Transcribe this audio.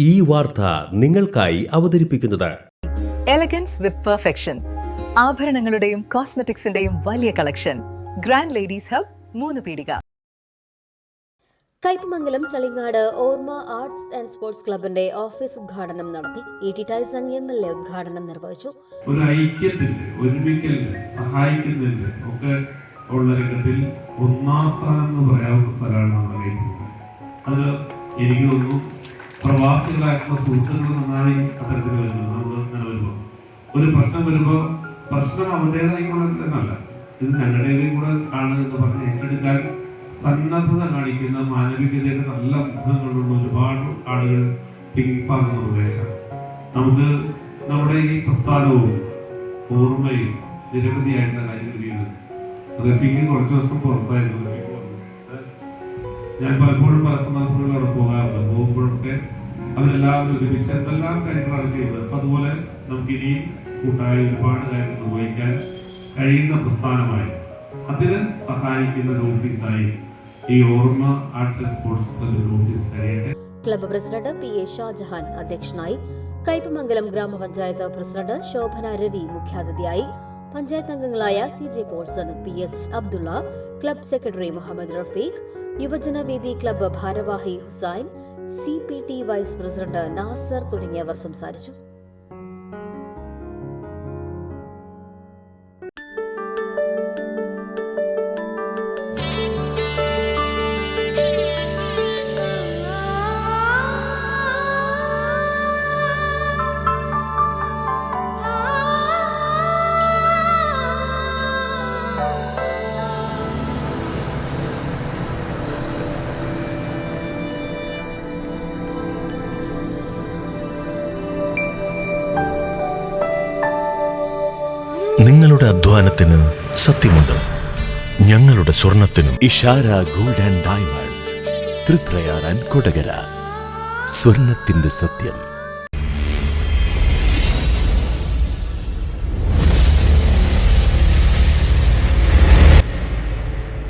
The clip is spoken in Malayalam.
ഈ വാർത്ത നിങ്ങൾക്കായി അവതരിപ്പിക്കുന്നത് എലഗൻസ് വിത്ത് പെർഫെക്ഷൻ. ആഭരണങ്ങളുടെയും കോസ്മെറ്റിക്സിന്റെയും വലിയ കളക്ഷൻ. ഗ്രാൻഡ് ലേഡീസ് ഹബ്, 3 പീടിക. Kaipamangalam Chalingad Orma arts and sports ക്ലബിന്റെ ഓഫീസ് ഉദ്ഘാടനം നടത്തി. ഇ.ടി. ടൈസൺ എം.എൽ.എ. ഉദ്ഘാടനം നിർവഹിച്ചു. ഒരു ഐക്യത്തിന്റെ, ഒരുമിക്കലിന്റെ, സഹായിക്കുന്നതിന്റെ ഒക്കെ ഉള്ള രംഗത്തിൽ ഒന്നാം സ്ഥാനം എന്ന് പറയാവുന്ന സ്ഥലമാണ് നമ്മൾ അറിയപ്പെടുന്നത്. അതിൽ എനിക്ക് തോന്നുന്നു പ്രവാസികളായിട്ടുള്ള സുഹൃത്തുക്കൾ നന്നായി അത്തരത്തിൽ വരുന്നത്. നമ്മൾ അങ്ങനെ വരുമ്പോൾ ഒരു പ്രശ്നം വരുമ്പോൾ പ്രശ്നം അവരുടേതായിക്കൊള്ളല്ല, ഇത് ഞങ്ങളുടേതും കൂടെ ആണ് എന്ന് പറഞ്ഞ് ഏറ്റെടുക്കാൻ സന്നദ്ധത കാണിക്കുന്ന മാനവികതയുടെ നല്ല മുഖങ്ങളുള്ള ഒരുപാട് ആളുകൾ തിങ്ങിപ്പാർന്ന പ്രദേശം. നമുക്ക് നമ്മുടെ ഈ പ്രസ്ഥാനവും ഓർമ്മയും നിരവധിയായിട്ടുള്ള കാര്യങ്ങൾ ചെയ്യുന്നത്. റഫീഖ് കുറച്ച് ദിവസം പുറത്തായിരുന്നു. ഞാൻ പലപ്പോഴും പല സന്ദർഭങ്ങളിൽ അവിടെ പോകാറുണ്ട്. പോകുമ്പോഴൊക്കെ അവരെല്ലാവരും ഒരുമിച്ച് എന്തെല്ലാം കാര്യങ്ങളാണ് ചെയ്തത്. അപ്പം അതുപോലെ നമുക്ക് ഇനിയും കൂട്ടായ ഒരുപാട് കാര്യങ്ങൾ നിർവഹിക്കാൻ കഴിയുന്ന പ്രസ്ഥാനമായി അതിന് സഹായിക്കുന്ന ഒരു ഓഫീസായി ഈ ഓർമ്മ ആർട്സ് ആൻഡ് സ്പോർട്സ് ക്ലബിന്റെ ഓഫീസ് കഴിയട്ടെ. Club president P A. ഷാജഹാൻ അധ്യക്ഷനായി. കയ്പമംഗലം ഗ്രാമപഞ്ചായത്ത് പ്രസിഡന്റ് ശോഭന രവി മുഖ്യാതിഥിയായി. പഞ്ചായത്ത് അംഗങ്ങളായ C J. Paulson, P H. Abdulla, club secretary Muhammad Rafeeq, Yuvajanavedi club ഭാരവാഹി Hussain, CPT vice president Nasar തുടങ്ങിയവർ സംസാരിച്ചു. നിങ്ങളുടെ അധ്വാനത്തിന് സത്യമുണ്ട്, ഞങ്ങളുടെ സ്വർണത്തിനും. Ishara gold and diamonds, Triprayar and Kodakara. സ്വർണത്തിന്റെ സത്യം.